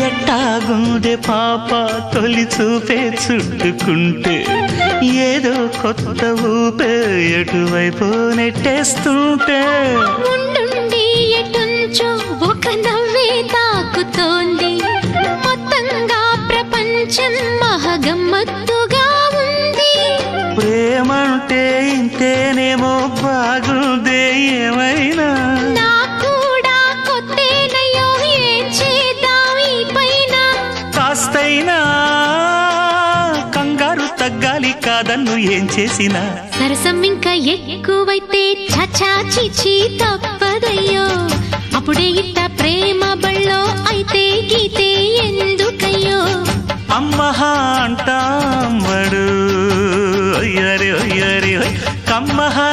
ఎట్టాగుండే పాప తొలి చూపే చుట్టుకుంటే ఏదో కొత్త ఊపే ఎటువైపు నెట్టేస్తుంటే ఉండుండి ఎటుంచో ఒక నవ్వే తాకుతోంది మొత్తంగా ప్రపంచం మహగమ్మత్తుగా ఉంది ప్రేమంటే ఇంతేనేమో బాగుందే ఏమైనా నాకూడా కొత్తేనయ్యో ఏం చేద్దాం ఈ పైన కాస్తైనా కంగారు తగ్గాలి కాదన్ను ఏం చేసినా సరసం ఇంకా ఎక్కువైతే చచా చిచి తప్పదయ్యో అప్పుడే ఇట్ట ప్రేమ బళ్ళో అయితే గీతే ఎందుకయ్యో అమ్మహా అంటామడు ఒయ్యరి ఒయ్యరి కమ్మహా